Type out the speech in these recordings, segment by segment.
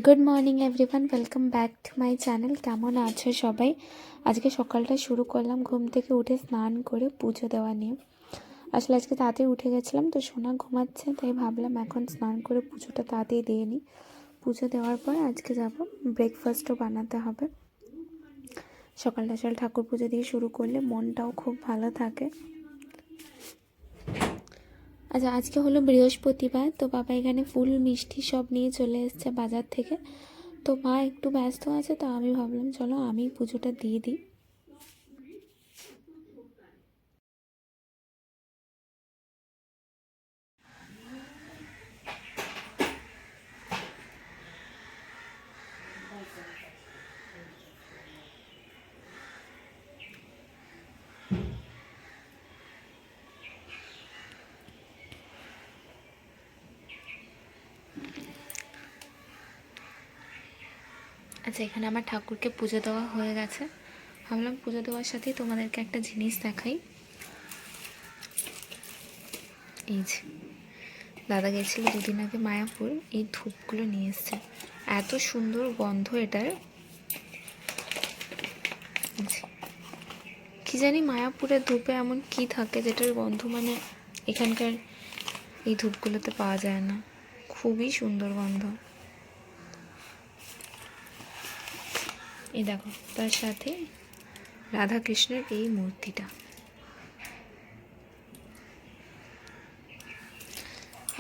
Good morning everyone, welcome back to my channel. কেমন আছো সবাই? আজকে সকালটা শুরু করলাম ঘুম থেকে উঠে স্নান করে পুজো দেওয়া নিয়ে। আসলে আজকে তাড়াতাড়ি উঠে গেছিলাম, তো সোনা ঘুমাচ্ছে, তাই ভাবলাম এখন স্নান করে পুজোটা তাড়াতাড়ি দিয়ে নিই। পুজো দেওয়ার পর আজকে যাব, ব্রেকফাস্টও বানাতে হবে। সকালটা ঠাকুর পুজো দিয়ে শুরু করলে মনটাও খুব ভালো থাকে। আচ্ছা, আজকে হলো বৃহস্পতিবার, তো বাবা এখানে ফুল মিষ্টি সব নিয়ে চলে এসেছে বাজার থেকে। তো মা একটু ব্যস্ত আছে, তো আমি ভাবলাম চলো আমি পুজোটা দিয়ে দিই। আচ্ছা, এখানে আমার ঠাকুরকে পুজো দেওয়া হয়ে গেছে। ভাবলাম পুজো দেওয়ার সাথেই তোমাদেরকে একটা জিনিস দেখাই। এই যে দাদা গেছিলো দুদিন আগে মায়াপুর, এই ধূপগুলো নিয়ে এসছে। এত সুন্দর গন্ধ এটার, কি জানি মায়াপুরের ধূপে এমন কি থাকে যেটার গন্ধ মানে এখানকার এই ধূপগুলোতে পাওয়া যায় না। খুবই সুন্দর গন্ধ। এই দেখো, তার সাথে রাধা কৃষ্ণের এই মূর্তিটা।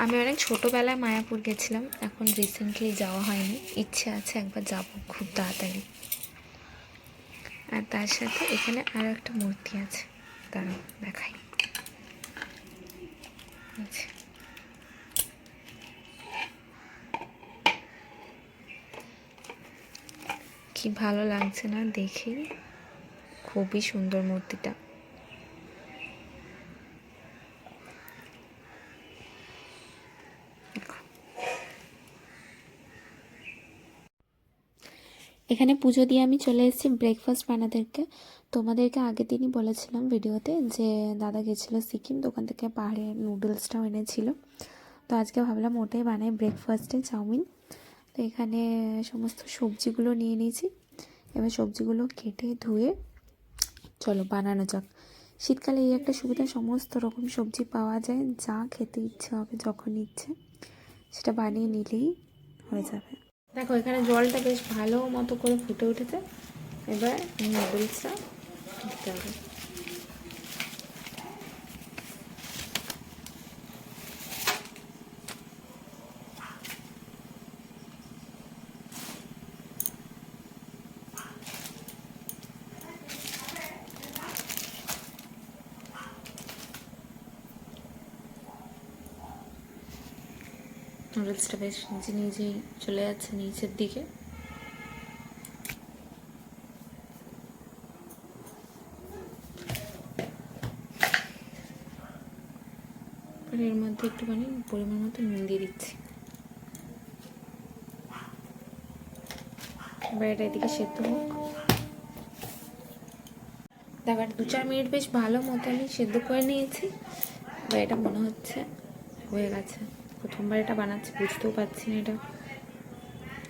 আমি অনেক ছোটোবেলায় মায়াপুর গেছিলাম, এখন রিসেন্টলি যাওয়া হয়নি। ইচ্ছে আছে একবার যাব খুব তাড়াতাড়ি। আর তার সাথে এখানে আরও একটা মূর্তি আছে, দাঁড়াও দেখাই। কি ভালো লাগছে না দেখে, খুবই সুন্দর মূর্তিটা। এখানে পুজো দিয়ে আমি চলে এসেছি ব্রেকফাস্ট বানাদেরকে। তোমাদেরকে আগের দিনই বলেছিলাম ভিডিওতে যে দাদা গেছিলো সিকিম, দোকান থেকে পাহাড়ের নুডলসটাও এনেছিল। তো আজকে ভাবলাম ওটাই বানাই ব্রেকফাস্টে, চাউমিন। তো এখানে সমস্ত সবজিগুলো নিয়ে নিয়েছি। এবার সবজিগুলো কেটে ধুয়ে চলো বানানো যাক। শীতকালে এই একটা সুবিধা, সমস্ত রকম সবজি পাওয়া যায়, যা খেতে ইচ্ছে হবে যখন ইচ্ছে সেটা বানিয়ে নিলেই হয়ে যাবে। দেখো এখানে জলটা বেশ ভালো মতো করে ফুটে উঠেছে। এবার নুডলসটা দিতে হবে। নুডলসটা বেশ নিজে নিজেই চলে যাচ্ছে নিচের দিকে। এর মধ্যে একটুখানি পরিমাণ মতো নুন দিয়ে দিচ্ছি। এবার এটা এদিকে সেদ্ধ হোক। তারপর 2-4 মিনিট বেশ ভালো মতো আমি সেদ্ধ করে নিয়েছি। এবার এটা মনে হচ্ছে হয়ে গেছে। প্রথমবার এটা বানাচ্ছি, বুঝতেও পারছি না এটা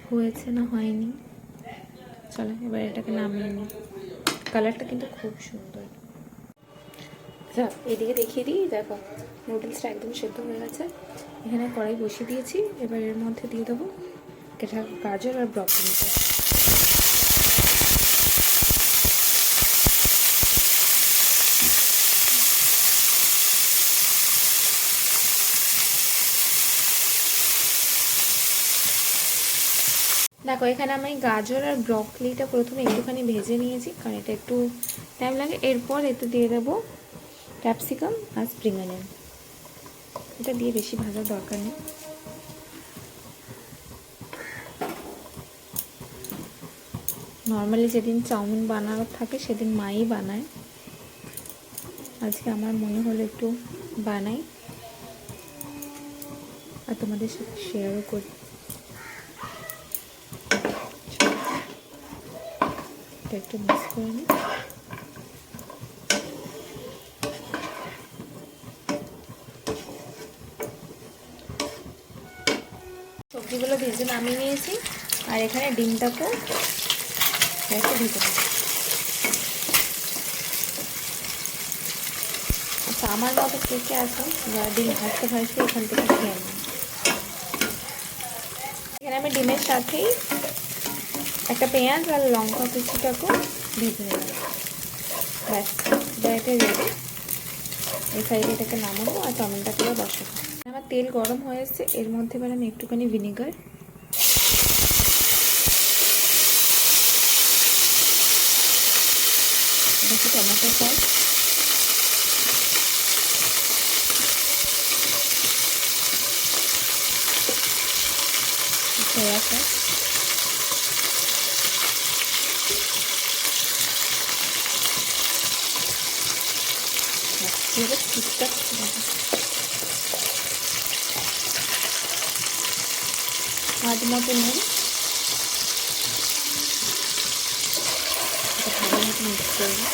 হয়েছে না হয়নি। চলো এবার এটাকে নামিয়ে নিই। কালারটা কিন্তু খুব সুন্দর। আচ্ছা, এদিকে দেখিয়ে দিই, দেখো নুডলসটা একদম সেদ্ধ হয়ে গেছে। এখানে কড়াই বসিয়ে দিয়েছি। এবার এর মধ্যে দিয়ে দেবো এটা গাজর আর ব্রকলিটা। দেখো এখানে আমি গাজর আর ব্রকলিটা প্রথমে একটুখানি ভেজে নিয়েছি, কারণ এটা একটু টাইম লাগে। এরপর এতে দিয়ে দেবো ক্যাপসিকাম আর স্প্রিং অনিয়ন। এটা দিয়ে বেশি ভাজার দরকার নেই। নর্মালি যেদিন চাউমিন বানানোর থাকে সেদিন মাই বানায়, আজকে আমার মনে হলো একটু বানাই আর তোমাদের সাথে শেয়ারও করি। এটা একটু মিক্স করে নিই। সবজিগুলো ভেজে নামিয়ে নিয়েছি। আর এখানে ডিমটাকেও একটু ভেজে নেব। আচ্ছা, আমার মতো কে কে আছে যারা ডিম ভাজতে ভাজতে এখান থেকে খেয়ে নেয়। এখানে আমি ডিমের সাথেই একটা পেঁয়াজ আর লঙ্কা কুচিটাকেও ভেজে নেব। ব্যাস, এটা রেডি। এই সাইডে এটাকে নামাবো আর টমেটোগুলো বসাবো। আমার তেল গরম হয়ে এসেছে, এর মধ্যে এবার আমি একটুখানি ভিনেগার, একটু টমেটো সস, সয়া সস, এবার ঠিকঠাক স্বাদ মতো নুন, ভালো মতো মিক্স করবো।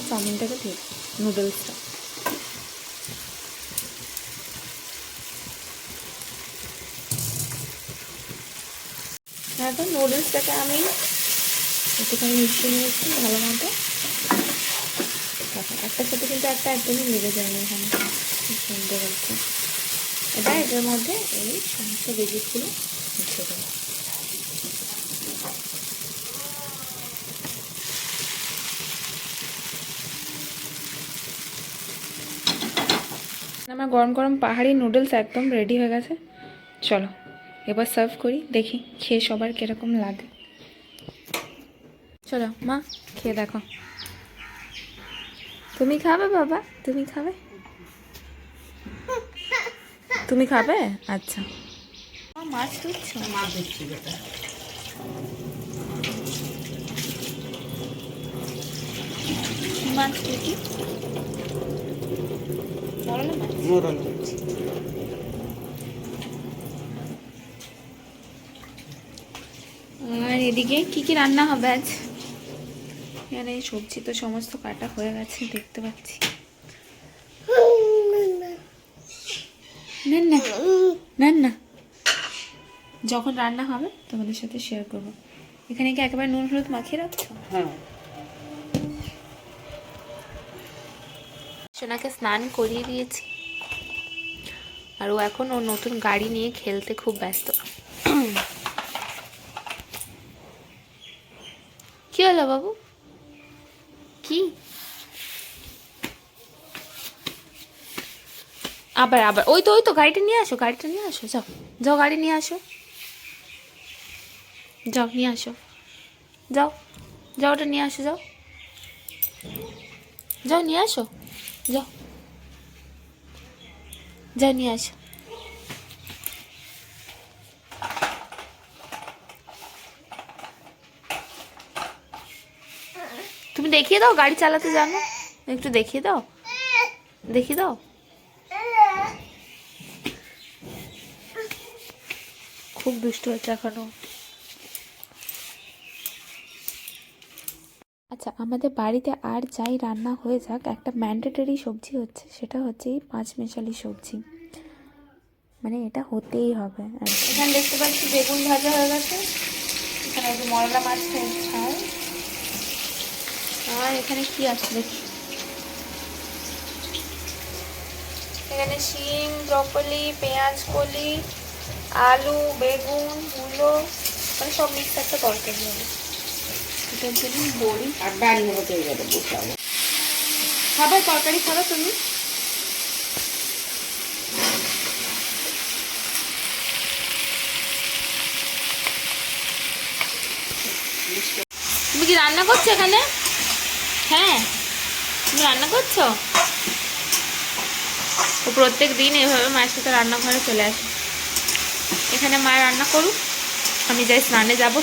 চাউমিনটাকে দিয়ে নুডলসটা এখন নুডলসটাকে আমি একটুখানি মিশিয়ে নিয়েছি ভালো মতো। দেখো একটার সাথে কিন্তু একটা একদমই লেগে যায় না, এখানে খুব সুন্দর হচ্ছে। এবার এটার মধ্যে এই সমস্ত ভেজিসগুলো মিশিয়ে দেবো। আমার গরম গরম পাহাড়ি নুডলস একদম রেডি হয়ে গেছে। চলো এবার সার্ভ করি, দেখি খেয়ে সবার কীরকম লাগে। চলো মা, খেয়ে দেখো। তুমি খাবে বাবা? তুমি খাবে? তুমি খাবে? আচ্ছা। মাছ ধরছো? মাছ ধরছি বেটা। মাছ কি? মরলা মাছ? মরলা মাছ। আর এদিকে কি কি রান্না হবে আজ? এখানে সবজি তো সমস্ত কাটা হয়ে গেছে, দেখতে পাচ্ছি। না না না না, যখন রান্না হবে তোমাদের সাথে শেয়ার করবো। এখানে কি একেবারে নুন হলুদ মাখিয়ে রাখছো? হ্যাঁ। সোনাকে স্নান করিয়ে দিয়েছি, আর ও এখন ওর নতুন গাড়ি নিয়ে খেলতে খুব ব্যস্ত। কি হলো বাবু? কি আবার আবার ওই তো গাড়িটা নিয়ে আসো, গাড়িটা নিয়ে আসো, যাও যাও গাড়ি নিয়ে আসো, যাও নিয়ে আসো, যাও যাও ওটা নিয়ে আসো, যাও যাও নিয়ে আসো, যাও যাও নিয়ে আসো। তুমি দেখিয়ে দাও গাড়ি চালাতে জানো, একটু দেখিয়ে দাও, দেখিয়ে দাও। খুব দুষ্ট হচ্ছে এখনো। আচ্ছা, আমাদের বাড়িতে আর যাই রান্না হয়ে যাক, একটা ম্যান্ডেটরি সবজি হচ্ছে, সেটা হচ্ছে এই পাঁচমেশালি সবজি, মানে এটা হতেই হবে। এখানে দেখতে পাচ্ছি বেগুন ভাজা হয়ে গেছে, এখানে একটু মরলা মাছের ঝাল, আর এখানে কি আছে দেখি, এখানে শিম, ব্রকলি, পেঁয়াজ কলি, আলু, বেগুন, মূলো, মানে সব মিক্স একটা তরকারি হবে। এটার জন্য বড়ি আর ডাল হতে যাবে, বসাবো। খাবে তরকারি খাবে তুমি? তুমি কি রান্না করছো এখানে? হ্যাঁ, তুমি রান্না করছো? ও প্রত্যেক দিন এভাবে মায়ের সাথে রান্নাঘরে চলে আসে। এখানে মা রান্না করুক, আমি যাই স্নানে যাব।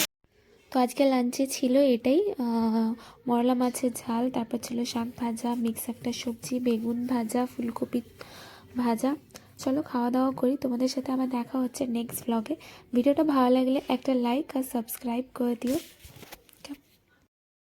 তো আজকে লাঞ্চে ছিল এটাই, মরলা মাছের ঝাল, তারপর ছিল শাক ভাজা, মিক্স একটা সবজি, বেগুন ভাজা, ফুলকপি ভাজা। চলো খাওয়া দাওয়া করি, তোমাদের সাথে আবার দেখা হচ্ছে নেক্সট ব্লগে। ভিডিওটা ভালো লাগলে একটা লাইক আর সাবস্ক্রাইব করে দিও।